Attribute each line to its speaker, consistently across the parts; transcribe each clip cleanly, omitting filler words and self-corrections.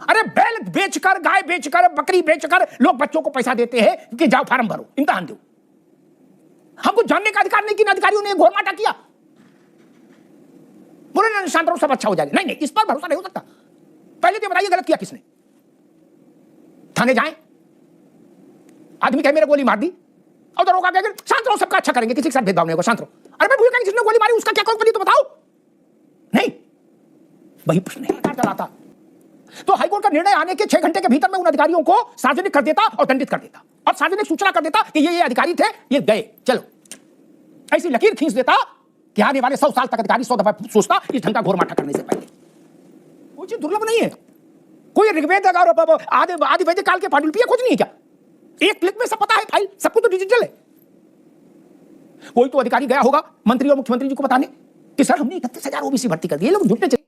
Speaker 1: अरे बैल बेचकर, गाय बेचकर, बकरी बेचकर लोग बच्चों को पैसा देते हैं कि जाओ फार्म भरो, इम्तिहान दो। हमको जानने का अधिकार नहीं कि अधिकारियों ने घोर माटा किया। बोले ना शांत रहो, सब अच्छा हो जाएगा। नहीं नहीं, इस पर भरोसा नहीं हो सकता। पहले तो बताइए गलत किया किसने। थाने जाएं, आदमी कहे मेरे गोली मार दी, और दरोगा कहे शांत रहो, सबका अच्छा करेंगे, किसी के साथ भेदभाव नहीं होगा, शांत रहो। अरे मैं भूल गया जिसने गोली मारी उसका क्या कौन करी तो बताओ। नहीं, वही प्रश्न चलाता। तो हाईकोर्ट का निर्णय आने के 6 घंटे के भीतर में उन अधिकारियों को सार्वजनिक कर देता और दंडित कर देता, और सार्वजनिक सूचना कर देता कि ये अधिकारी थे, ये गए, चलो। ऐसी लकीर खींच देता कि आने वाले 100 साल तक अधिकारी 100 दफा सोचता इस ढंग का घोर माठा करने से पहले। कोई चीज दुर्लभ नहीं है। कोई ऋग्वेद आदि वैदिक काल के पांडुलिपियां खोज नहीं है क्या? एक क्लिक में सब पता है, फाइल सब कुछ तो डिजिटल है। कोई तो अधिकारी गया होगा मंत्री और मुख्यमंत्री जी को बताने कि सर हमने 31,000 ओबीसी भर्ती कर दिए, लोग झूठे।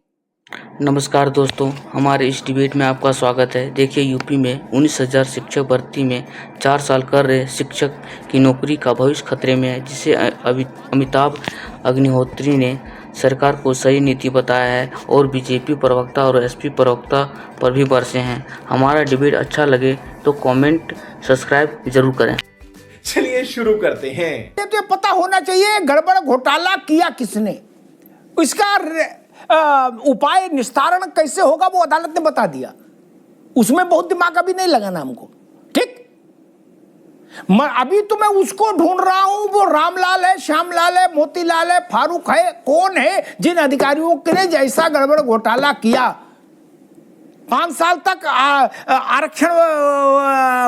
Speaker 2: नमस्कार दोस्तों, हमारे इस डिबेट में आपका स्वागत है। देखिए, यूपी में 19,000 शिक्षक भर्ती में 4 साल कर रहे शिक्षक की नौकरी का भविष्य खतरे में है, जिसे अमिताभ अग्निहोत्री ने सरकार को सही नीति बताया है और बीजेपी प्रवक्ता और एसपी प्रवक्ता पर भी बरसे हैं। हमारा डिबेट अच्छा लगे तो कमेंट सब्सक्राइब जरूर करें।
Speaker 3: चलिए शुरू करते हैं।
Speaker 1: तो पता होना चाहिए गड़बड़ घोटाला किया किसने, इसका उपाय निस्तारण कैसे होगा वो अदालत ने बता दिया। उसमें बहुत दिमाग अभी नहीं लगाना हमको, ठीक। अभी तो मैं उसको ढूंढ रहा हूं, वो रामलाल है, श्यामलाल है, मोतीलाल है, फारूक है, कौन है जिन अधिकारियों ने जैसा गड़बड़ घोटाला किया। 5 साल तक आरक्षण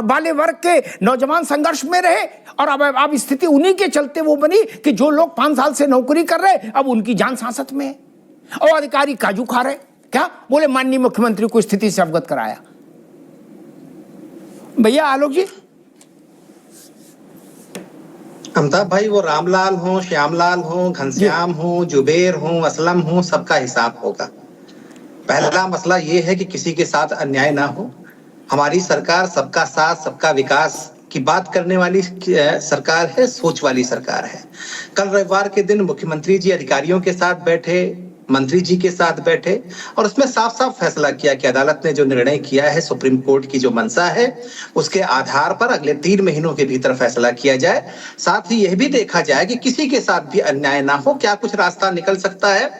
Speaker 1: वाले वर्ग के नौजवान संघर्ष में रहे, और अब स्थिति उन्हीं के चलते वो बनी कि जो लोग 5 साल से नौकरी कर रहे अब उनकी जान सांसत में है, और अधिकारी काजू खा रहे। क्या बोले? माननीय मुख्यमंत्री को स्थिति से अवगत कराया। भैया आलोक जी।
Speaker 4: अमिताभ भाई, वो रामलाल हो, श्यामलाल हो, घनश्याम हो, जुबेर हो, असलम हो, सबका हिसाब होगा। पहला मसला ये है कि किसी के साथ अन्याय ना हो। हमारी सरकार सबका साथ सबका विकास की बात करने वाली सरकार है, सोच वाली सरकार है। कल रविवार के दिन मुख्यमंत्री जी अधिकारियों के साथ बैठे, मंत्री जी के साथ बैठे, और उसमें साफ साफ फैसला किया कि अदालत ने जो निर्णय किया है, सुप्रीम कोर्ट की जो मंशा है, उसके आधार पर अगले 3 महीनों के भीतर फैसला किया जाए। साथ ही यह भी देखा जाए कि किसी के साथ भी अन्याय ना हो, क्या कुछ रास्ता निकल सकता है।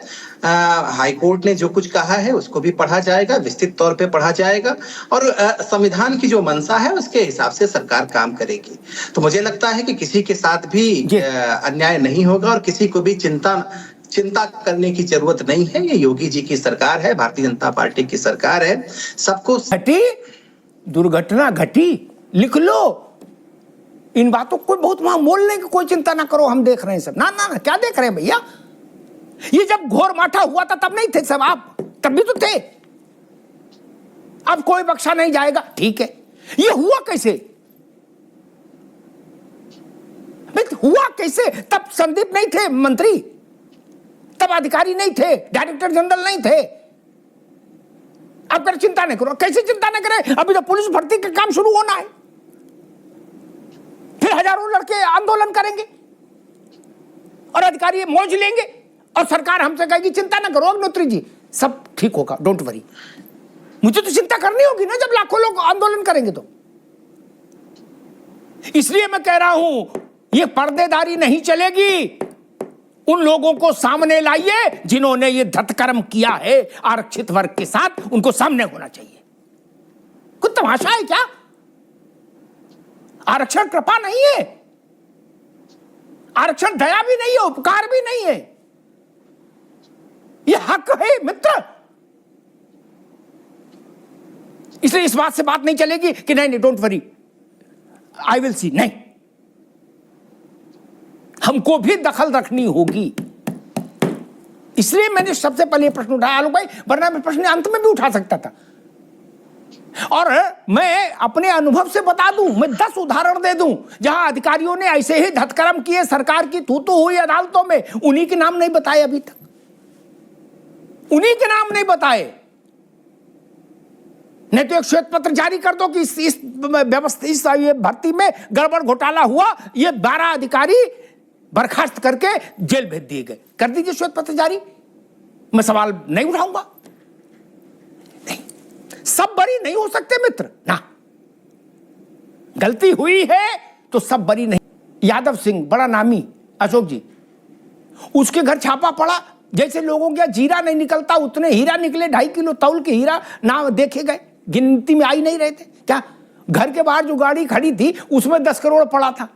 Speaker 4: हाई कोर्ट ने जो कुछ कहा है उसको भी पढ़ा जाएगा, विस्तृत तौर पे पढ़ा जाएगा, और संविधान की जो मंशा है उसके हिसाब से सरकार काम करेगी। तो मुझे लगता है कि किसी के साथ भी अन्याय नहीं होगा, और किसी को भी चिंता करने की जरूरत नहीं है। ये योगी जी की सरकार है, भारतीय जनता पार्टी की सरकार है। सबको
Speaker 1: घटी दुर्घटना घटी, लिख लो इन बातों को। बहुत वहां बोलने की कोई चिंता ना करो, हम देख रहे हैं सब। ना ना ना, क्या देख रहे हैं भैया? ये जब घोर माठा हुआ था तब नहीं थे सब आप? तब भी तो थे। अब कोई बख्शा नहीं जाएगा, ठीक है। ये हुआ कैसे? हुआ कैसे? तब संदीप नहीं थे मंत्री, तब अधिकारी नहीं थे, डायरेक्टर जनरल नहीं थे। अब कर चिंता नहीं करो। कैसे चिंता नहीं करें? अभी तो पुलिस भर्ती का काम शुरू होना है, फिर हजारों लड़के आंदोलन करेंगे और अधिकारी मौज लेंगे, और सरकार हमसे कहेगी चिंता ना करो अग्निहोत्री जी, सब ठीक होगा, डोंट वरी। मुझे तो चिंता करनी होगी ना जब लाखों लोग आंदोलन करेंगे तो। इसलिए मैं कह रहा हूं ये पर्देदारी नहीं चलेगी। उन लोगों को सामने लाइए जिन्होंने ये धतकर्म किया है आरक्षित वर्ग के साथ, उनको सामने होना चाहिए। कुछ तमाशा है क्या? आरक्षण कृपा नहीं है, आरक्षण दया भी नहीं है, उपकार भी नहीं है, ये हक है मित्र। इसलिए इस बात से बात नहीं चलेगी कि नहीं don't worry, I will see. नहीं, हमको भी दखल रखनी होगी। इसलिए मैंने सबसे पहले प्रश्न उठाया आलोक भाई, वरना मैं प्रश्न अंत में भी उठा सकता था। और मैं अपने अनुभव से बता दूं, मैं 10 उदाहरण दे दूं जहां अधिकारियों ने ऐसे ही धतकर्म किए, सरकार की तू हुई अदालतों में। उन्हीं के नाम नहीं बताए अभी तक, उन्हीं के नाम नहीं बताए। नहीं तो एक श्वेत पत्र जारी कर दो कि इस व्यवस्था, इस भर्ती में गड़बड़ घोटाला हुआ, ये 12 अधिकारी बर्खास्त करके जेल भेज दिए गए। कर दीजिए श्वेत पत्र जारी, मैं सवाल नहीं उठाऊंगा। नहीं, सब बरी नहीं हो सकते मित्र ना, गलती हुई है तो सब बरी नहीं। यादव सिंह बड़ा नामी अशोक जी, उसके घर छापा पड़ा, जैसे लोगों के जीरा नहीं निकलता उतने हीरा निकले, 2.5 किलो तौल के हीरा ना देखे गए, गिनती में आ ही नहीं रहे थे क्या। घर के बाहर जो गाड़ी खड़ी थी उसमें 10 करोड़ पड़ा था,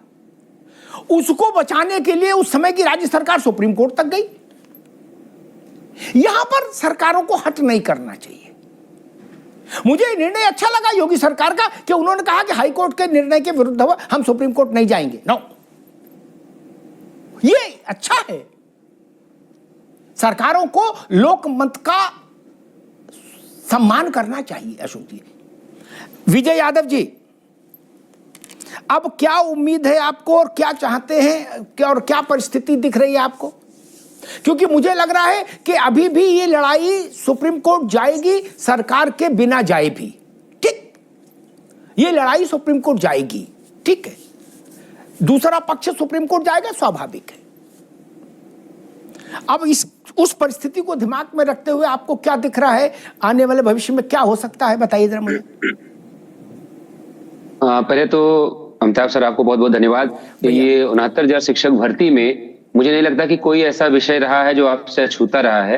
Speaker 1: उसको बचाने के लिए उस समय की राज्य सरकार सुप्रीम कोर्ट तक गई। यहां पर सरकारों को हट नहीं करना चाहिए। मुझे निर्णय अच्छा लगा योगी सरकार का कि उन्होंने कहा कि हाई कोर्ट के निर्णय के विरुद्ध हम सुप्रीम कोर्ट नहीं जाएंगे। नो, ये अच्छा है। सरकारों को लोकमत का सम्मान करना चाहिए। अशोक जी, विजय यादव जी, अब क्या उम्मीद है आपको और क्या चाहते हैं और क्या परिस्थिति दिख रही है आपको? क्योंकि मुझे लग रहा है कि अभी भी ये लड़ाई सुप्रीम कोर्ट जाएगी, सरकार के बिना जाए भी। ठीक, ये लड़ाई सुप्रीम कोर्ट जाएगी, ठीक है। दूसरा पक्ष सुप्रीम कोर्ट जाएगा, स्वाभाविक है। अब उस परिस्थिति को दिमाग में रखते हुए आपको क्या दिख रहा है, आने वाले भविष्य में क्या हो सकता है, बताइए जरा मुझे।
Speaker 5: पहले तो अमिताभ सर आपको बहुत बहुत धन्यवाद। ये 69,000 शिक्षक भर्ती में मुझे नहीं लगता कि कोई ऐसा विषय रहा है जो आपसे छूता रहा है।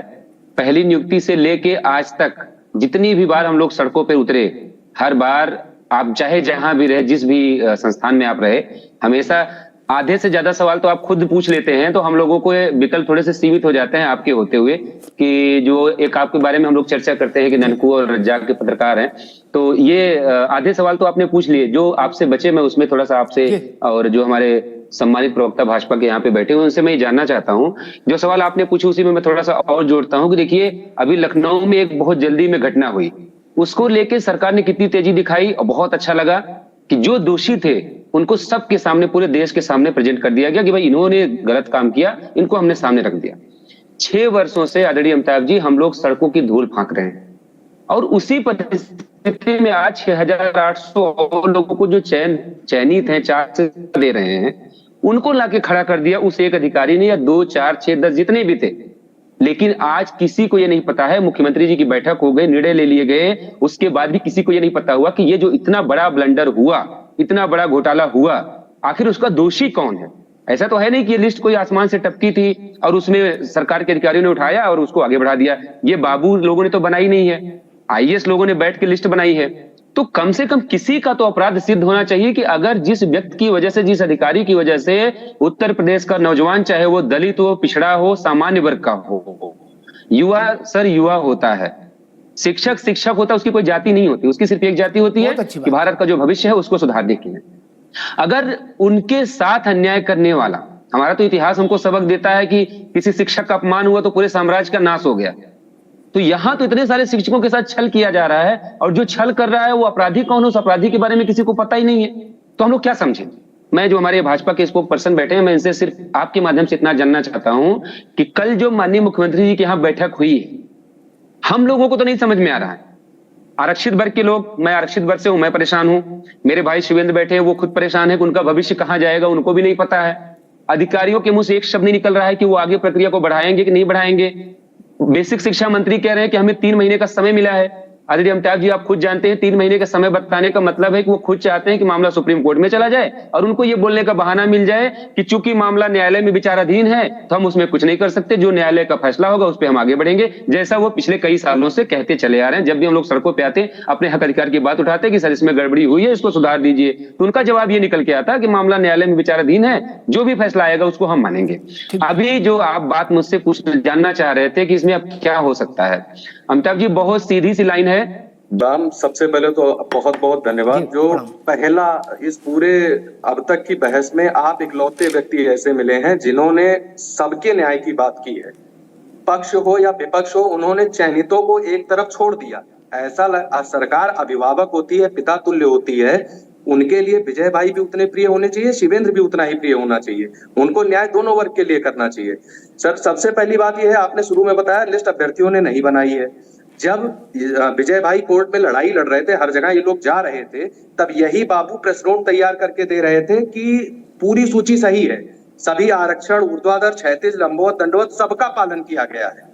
Speaker 5: पहली नियुक्ति से लेके आज तक जितनी भी बार हम लोग सड़कों पे उतरे, हर बार आप चाहे जहां भी रहे, जिस भी संस्थान में आप रहे, हमेशा आधे से ज्यादा सवाल तो आप खुद पूछ लेते हैं, तो हम लोगों को विकल्प थोड़े से सीमित हो जाते हैं आपके होते हुए, कि जो एक आपके बारे में हम लोग चर्चा करते हैं कि ननकू और रज्जाक के पत्रकार हैं, तो ये आधे सवाल तो आपने पूछ लिए। जो आपसे बचे मैं उसमें थोड़ा सा आपसे और जो हमारे सम्मानित प्रवक्ता भाजपा के यहाँ पे बैठे हुए उनसे मैं ये जानना चाहता हूँ। जो सवाल आपने पूछे उसी में मैं थोड़ा सा और जोड़ता हूँ कि देखिए, अभी लखनऊ में एक बहुत जल्दी में घटना हुई, उसको लेके सरकार ने कितनी तेजी दिखाई, और बहुत अच्छा लगा कि जो दोषी थे उनको सबके सामने, पूरे देश के सामने प्रेजेंट कर दिया गया कि भाई इन्होंने गलत काम किया, इनको हमने सामने रख दिया। 6 वर्षों से आदरणीय अमिताभ जी हम लोग सड़कों की धूल फांक रहे हैं, और उसी परिस्थिति में आज 6,800 लोगों को जो चयनित हैं, 4 से दे रहे हैं, उनको लाके खड़ा कर दिया उस एक अधिकारी ने, या 2, 4, 6, 10 जितने भी थे। लेकिन आज किसी को ये नहीं पता है, मुख्यमंत्री जी की बैठक हो गई, निर्णय ले लिए गए, उसके बाद भी किसी को ये नहीं पता हुआ कि ये जो इतना बड़ा ब्लंडर हुआ, इतना बड़ा घोटाला हुआ, आखिर उसका दोषी कौन है। ऐसा तो है नहीं कि ये लिस्ट कोई आसमान से टपकी थी और उसमें सरकार के अधिकारियों ने उठाया और उसको आगे बढ़ा दिया। ये बाबू लोगों ने तो बनाई नहीं है, आईएएस लोगों ने बैठ के लिस्ट बनाई है। तो कम से कम किसी का तो अपराध सिद्ध होना चाहिए कि अगर जिस व्यक्ति की वजह से, जिस अधिकारी की वजह से उत्तर प्रदेश का नौजवान, चाहे वो दलित हो, पिछड़ा हो, सामान्य वर्ग का हो, युवा सर युवा होता है, शिक्षक शिक्षक होता है, उसकी कोई जाति नहीं होती, उसकी सिर्फ एक जाति होती है कि भारत का जो भविष्य है उसको सुधारने की है। अगर उनके साथ अन्याय करने वाला, हमारा तो इतिहास हमको सबक देता है कि किसी शिक्षक का अपमान हुआ तो पूरे साम्राज्य का नाश हो गया। तो यहां तो इतने सारे शिक्षकों के साथ छल किया जा रहा है, और जो छल कर रहा है वो अपराधी कौन है, उस अपराधी के बारे में किसी को पता ही नहीं है। तो हम लोग क्या समझे। मैं जो हमारे भाजपा के स्पोक पर्सन बैठे हैं, मैं इनसे सिर्फ आपके माध्यम से इतना जानना चाहता हूं कि कल जो माननीय मुख्यमंत्री जी के यहाँ बैठक हुई है, हम लोगों को तो नहीं समझ में आ रहा है। आरक्षित वर्ग के लोग, मैं आरक्षित वर्ग से हूं, मैं परेशान हूं, मेरे भाई शिवेंद्र बैठे हैं, वो खुद परेशान है कि उनका भविष्य कहां जाएगा, उनको भी नहीं पता है। अधिकारियों के मुंह से एक शब्द नहीं निकल रहा है कि वो आगे प्रक्रिया को बढ़ाएंगे कि नहीं बढ़ाएंगे। बेसिक शिक्षा मंत्री कह रहे हैं कि हमें 3 महीने का समय मिला है। आदरणीय अमिताभ जी आप खुद जानते हैं 3 महीने का समय बताने का मतलब है कि वो खुद चाहते हैं कि मामला सुप्रीम कोर्ट में चला जाए, और उनको ये बोलने का बहाना मिल जाए कि चूंकि मामला न्यायालय में विचाराधीन है तो हम उसमें कुछ नहीं कर सकते, जो न्यायालय का फैसला होगा उस पर हम आगे बढ़ेंगे, जैसा वो पिछले कई सालों से कहते चले आ रहे हैं। जब भी हम लोग सड़कों पे आते अपने हक अधिकार की बात उठाते कि सर इसमें गड़बड़ी हुई है, इसको सुधार दीजिए, तो उनका जवाब ये निकल के आता कि मामला न्यायालय में विचाराधीन है, जो भी फैसला आएगा उसको हम मानेंगे। अभी जो आप बात मुझसे जानना चाह रहे थे कि इसमें अब क्या हो सकता है, अमिताभ जी बहुत सीधी सी लाइन है।
Speaker 6: राम, सबसे पहले तो बहुत बहुत धन्यवाद। जो पहला इस पूरे अब तक की बहस में आप इकलौते व्यक्ति ऐसे मिले हैं जिन्होंने सबके न्याय की बात की है, पक्ष हो या विपक्ष हो, उन्होंने चयनितों को एक तरफ छोड़ दिया। ऐसा सरकार अभिभावक होती है, पिता तुल्य होती है, उनके लिए विजय भाई भी उतने प्रिय होने चाहिए, शिवेंद्र भी उतना ही प्रिय होना चाहिए, उनको न्याय दोनों वर्ग के लिए करना चाहिए। सर सबसे पहली बात यह है, आपने शुरू में बताया लिस्ट अभ्यर्थियों ने नहीं बनाई है। जब विजय भाई कोर्ट में लड़ाई लड़ रहे थे, हर जगह ये लोग जा रहे थे, तब यही बाबू प्रेस नोट तैयार करके दे रहे थे कि पूरी सूची सही है, सभी आरक्षण, ऊर्ध्वाधर, क्षैतिज, लंबवत, दंडवत सबका पालन किया गया है।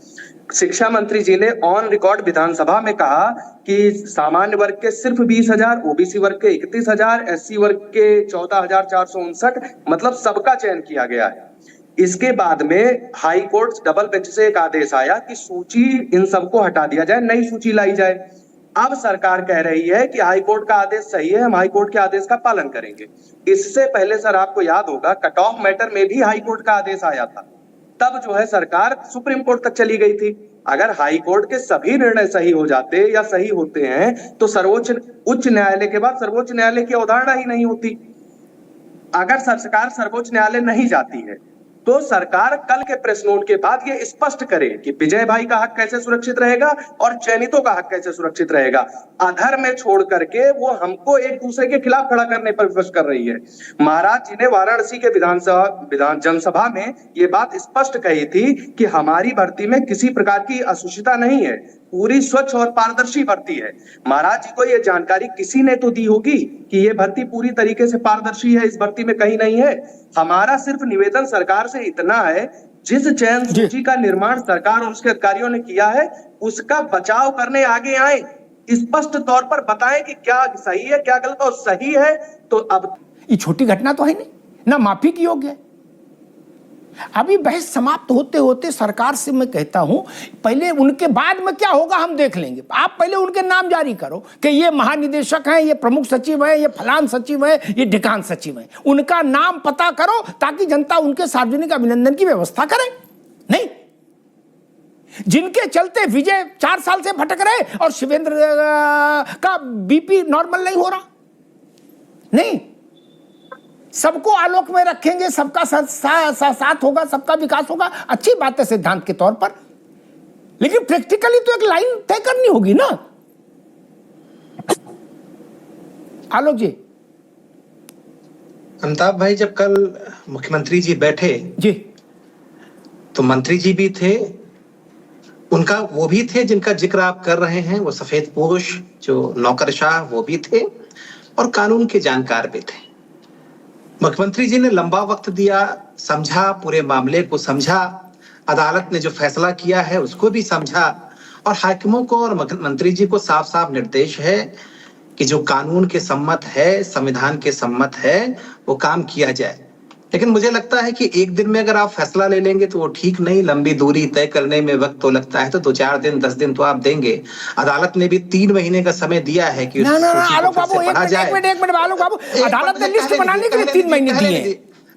Speaker 6: शिक्षा मंत्री जी ने ऑन रिकॉर्ड विधानसभा में कहा कि सामान्य वर्ग के सिर्फ 20,000, ओबीसी वर्ग के 31,000, एससी वर्ग के 14,459, मतलब सबका चयन किया गया है। इसके बाद में हाई कोर्ट डबल बेंच से एक आदेश आया कि सूची इन सबको हटा दिया जाए, नई सूची लाई जाए। अब सरकार कह रही है कि हाई कोर्ट का आदेश सही है, हम हाई कोर्ट के आदेश का पालन करेंगे। इससे पहले सर आपको याद होगा कट ऑफ मैटर में भी हाई कोर्ट का आदेश आया था, तब जो है सरकार सुप्रीम कोर्ट तक चली गई थी। अगर हाई कोर्ट के सभी निर्णय सही हो जाते या सही होते हैं तो उच्च न्यायालय के बाद सर्वोच्च न्यायालय की अवधारणा ही नहीं होती। अगर सरकार सर्वोच्च न्यायालय नहीं जाती है तो सरकार कल के प्रेस नोट के बाद ये स्पष्ट करे कि विजय भाई का हक कैसे सुरक्षित रहेगा और चयनितों का हक कैसे सुरक्षित रहेगा। अधर में छोड़ करके वो हमको एक दूसरे के खिलाफ खड़ा करने पर विवश कर रही है। महाराज जी ने वाराणसी के जनसभा में ये बात स्पष्ट कही थी कि हमारी भर्ती में किसी प्रकार की अशुचिता नहीं है, पूरी स्वच्छ और पारदर्शी भर्ती है। महाराज जी को ये जानकारी किसी ने तो दी होगी कि ये भर्ती पूरी तरीके से पारदर्शी है, इस भर्ती में कहीं नहीं है। हमारा सिर्फ निवेदन सरकार से इतना है, जिस चयन सूची का निर्माण सरकार और उसके अधिकारियों ने किया है उसका बचाव करने आगे आए, स्पष्ट तौर पर बताएं कि क्या सही है क्या गलत, और सही है तो अब
Speaker 1: ये छोटी घटना तो है नहीं ना, माफी की योग्य है। अभी बहस समाप्त होते होते सरकार से मैं कहता हूं पहले उनके बाद में क्या होगा हम देख लेंगे। आप पहले उनके नाम जारी करो कि ये महानिदेशक हैं, ये प्रमुख सचिव है, ये फलान सचिव है, ये ढिकान सचिव है। उनका नाम पता करो ताकि जनता उनके सार्वजनिक अभिनंदन की व्यवस्था करे। नहीं, जिनके चलते विजय 4 साल से भटक रहे और शिवेंद्र का बीपी नॉर्मल नहीं हो रहा। नहीं, सबको आलोक में रखेंगे, सबका साथ होगा, सबका विकास होगा, अच्छी बात है सिद्धांत के तौर पर, लेकिन प्रैक्टिकली तो एक लाइन तय करनी होगी ना। आलोक जी।
Speaker 4: अमिताभ भाई, जब कल मुख्यमंत्री जी बैठे
Speaker 1: जी
Speaker 4: तो मंत्री जी भी थे, उनका वो भी थे जिनका जिक्र आप कर रहे हैं, वो सफेद पोश जो नौकरशाह वो भी थे, और कानून के जानकार भी थे। मुख्यमंत्री जी ने लंबा वक्त दिया, समझा, पूरे मामले को समझा, अदालत ने जो फैसला किया है उसको भी समझा, और हाकिमों को और मंत्री जी को साफ साफ निर्देश है कि जो कानून के सम्मत है, संविधान के सम्मत है, वो काम किया जाए। लेकिन मुझे लगता है कि एक दिन में अगर आप फैसला ले लेंगे तो वो ठीक नहीं, लंबी दूरी तय करने में वक्त तो लगता है, तो 2-4 दिन 10 दिन तो आप देंगे। अदालत ने भी 3 महीने का समय दिया है कि
Speaker 1: आलोक बाबू एक मिनट आलोक बाबू, अदालत ने लिस्ट बनाने के लिए 3 महीने दिए हैं।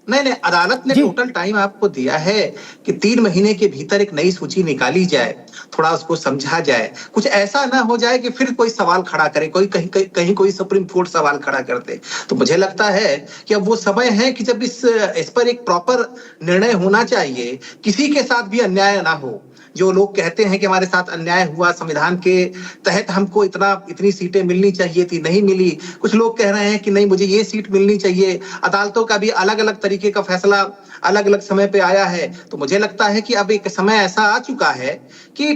Speaker 4: नहीं, अदालत ने टोटल टाइम आपको दिया है कि 3 महीने के भीतर एक नई सूची निकाली जाए, थोड़ा उसको समझा जाए, कुछ ऐसा ना हो जाए कि फिर कोई सवाल खड़ा करे, कोई कहीं कोई सुप्रीम कोर्ट सवाल खड़ा कर दे। तो मुझे लगता है कि अब वो समय है कि जब इस पर एक प्रॉपर निर्णय होना चाहिए, किसी के साथ भी अन्याय ना हो। जो लोग कहते हैं कि हमारे साथ अन्याय हुआ, संविधान के तहत हमको इतनी सीटें मिलनी चाहिए थी, नहीं मिली, कुछ लोग कह रहे हैं कि नहीं मुझे ये सीट मिलनी चाहिए, अदालतों का भी अलग अलग तरीके का फैसला अलग अलग समय पे आया है। तो मुझे लगता है कि अब एक समय ऐसा आ चुका है कि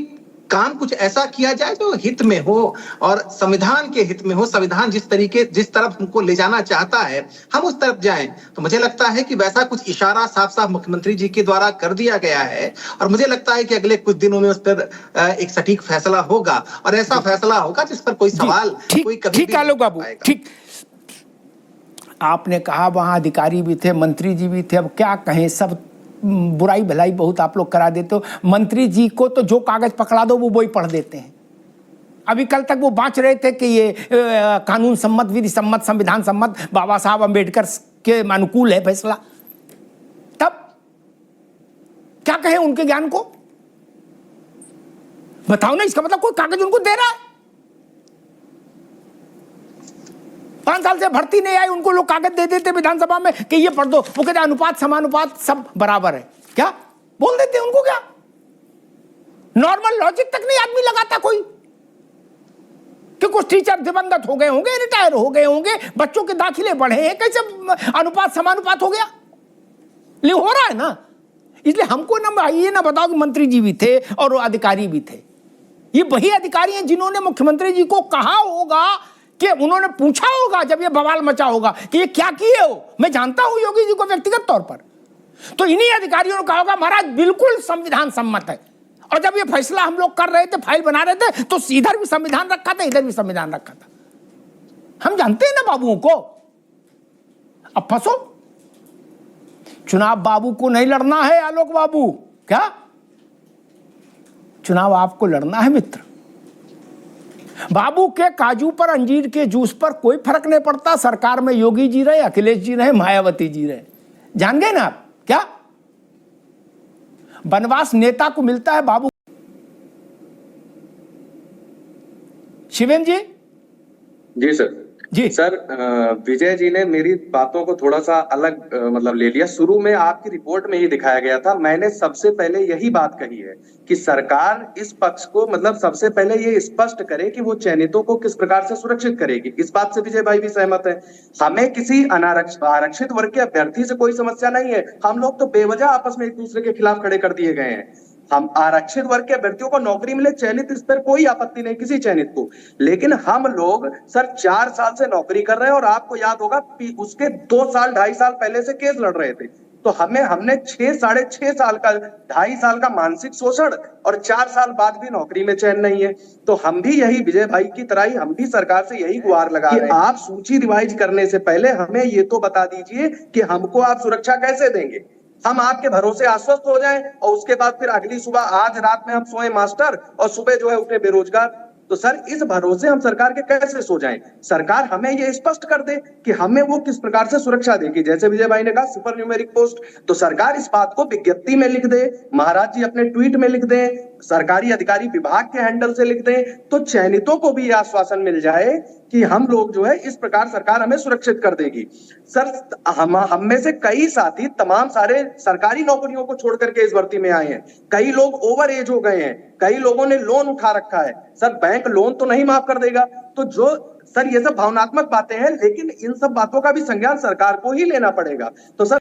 Speaker 4: काम कुछ ऐसा किया जाए जो हित में हो और संविधान के हित में हो। संविधान जिस तरफ हमको ले जाना चाहता है हम उस तरफ जाएं। तो मुझे लगता है कि वैसा कुछ इशारा साफ साफ मुख्यमंत्री जी के द्वारा कर दिया गया है, और मुझे लगता है कि अगले कुछ दिनों में उस पर एक सटीक फैसला होगा, और ऐसा फैसला होगा जिस पर कोई सवाल कोई कभी
Speaker 1: ठीक आलोक बाबू, ठीक। आपने कहा वहां अधिकारी भी थे, मंत्री जी भी थे, अब क्या कहें, सब बुराई भलाई बहुत आप लोग करा देते हो। मंत्री जी को तो जो कागज पकड़ा दो वो ही पढ़ देते हैं। अभी कल तक वो बाँच रहे थे कि ये कानून सम्मत, विधि सम्मत, संविधान सम्मत, बाबा साहब अम्बेडकर के अनुकूल है फैसला। तब क्या कहें उनके ज्ञान को? बताओ ना, इसका मतलब कोई कागज उनको दे रहा है? 5 साल से भर्ती नहीं आई, उनको लोग कागज दे देते विधानसभा में कि ये पढ़ दो, वो कहते अनुपात समानुपात सब बराबर है, क्या बोल देते उनको? क्या नॉर्मल लॉजिक तक नहीं आदमी लगाता कोई? कि कुछ टीचर दिवंगत हो गए होंगे, रिटायर हो गए होंगे, बच्चों के दाखिले बढ़े हैं, कैसे अनुपात समानुपात हो गया? ले हो रहा है ना। इसलिए हमको ना ये ना बताओ कि मंत्री जी भी थे और अधिकारी भी थे। ये वही अधिकारी हैं जिन्होंने मुख्यमंत्री जी को कहा होगा कि उन्होंने पूछा होगा जब ये बवाल मचा होगा कि ये क्या किए हो। मैं जानता हूं योगी जी को व्यक्तिगत तौर पर, तो इन्हीं अधिकारियों ने कहा होगा महाराज बिल्कुल संविधान सम्मत है। और जब ये फैसला हम लोग कर रहे थे, फाइल बना रहे थे, तो इधर भी संविधान रखा था, इधर भी संविधान रखा था। हम जानते हैं ना बाबुओं को। अब फंसो। चुनाव बाबू को नहीं लड़ना है आलोक बाबू, क्या चुनाव आपको लड़ना है मित्र। बाबू के काजू पर, अंजीर के जूस पर कोई फर्क नहीं पड़ता। सरकार में योगी जी रहे, अखिलेश जी रहे, मायावती जी रहे, जान गए ना आप। क्या वनवास नेता को मिलता है बाबू। शिवेंद्र
Speaker 6: जी सर।
Speaker 1: जी
Speaker 6: सर, विजय जी ने मेरी बातों को थोड़ा सा अलग मतलब ले लिया। शुरू में आपकी रिपोर्ट में ही दिखाया गया था, मैंने सबसे पहले यही बात कही है कि सरकार इस पक्ष को मतलब सबसे पहले ये स्पष्ट करे कि वो चयनितों को किस प्रकार से सुरक्षित करेगी। इस बात से विजय भाई भी सहमत है। हमें किसी आरक्षित वर्ग के अभ्यर्थी से कोई समस्या नहीं है। हम लोग तो बेवजह आपस में एक दूसरे के खिलाफ खड़े कर दिए गए हैं। हम आरक्षित वर्ग के अभ्यर्थियों को नौकरी मिले, चयनित, इस पर कोई आपत्ति नहीं किसी चयनित को। लेकिन हम लोग सर 4 साल से नौकरी कर रहे हैं और आपको याद होगा उसके 2 साल 2.5 साल पहले से केस लड़ रहे थे। तो हमने 6-6.5 साल का 2.5 साल का मानसिक शोषण और 4 साल बाद भी नौकरी में चयन नहीं है। तो हम भी यही विजय भाई की तरह ही हम भी सरकार से यही गुहार लगा रहे हैं, आप सूची रिवाइज करने से पहले हमें ये तो बता दीजिए कि हमको आप सुरक्षा कैसे देंगे। हम आपके भरोसे आश्वस्त हो जाएं और उसके बाद फिर अगली सुबह, आज रात में हम सोए मास्टर और सुबह जो है उठे बेरोजगार। तो सर इस भरोसे हम सरकार के कैसे सो जाएं? सरकार हमें ये स्पष्ट कर दे कि हमें वो किस प्रकार से सुरक्षा देगी। जैसे विजय भाई ने कहा सुपर न्यूमेरिक पोस्ट, तो सरकार इस बात को विज्ञप्ति में लिख दे, महाराज जी अपने ट्वीट में लिख दें, सरकारी अधिकारी विभाग के हैंडल से लिख दें, तो चयनितों को भी यह आश्वासन मिल जाए कि हम लोग जो है इस प्रकार सरकार हमें सुरक्षित कर देगी। सर हम में से कई साथी तमाम सारे सरकारी नौकरियों को छोड़ करके इस भर्ती में आए हैं। कई लोग ओवर एज हो गए हैं, कई लोगों ने लोन उठा रखा है। सर बैंक लोन तो नहीं माफ कर देगा। तो जो सर ये सब भावनात्मक बातें हैं, लेकिन इन सब बातों का भी संज्ञान सरकार को ही लेना पड़ेगा। तो सर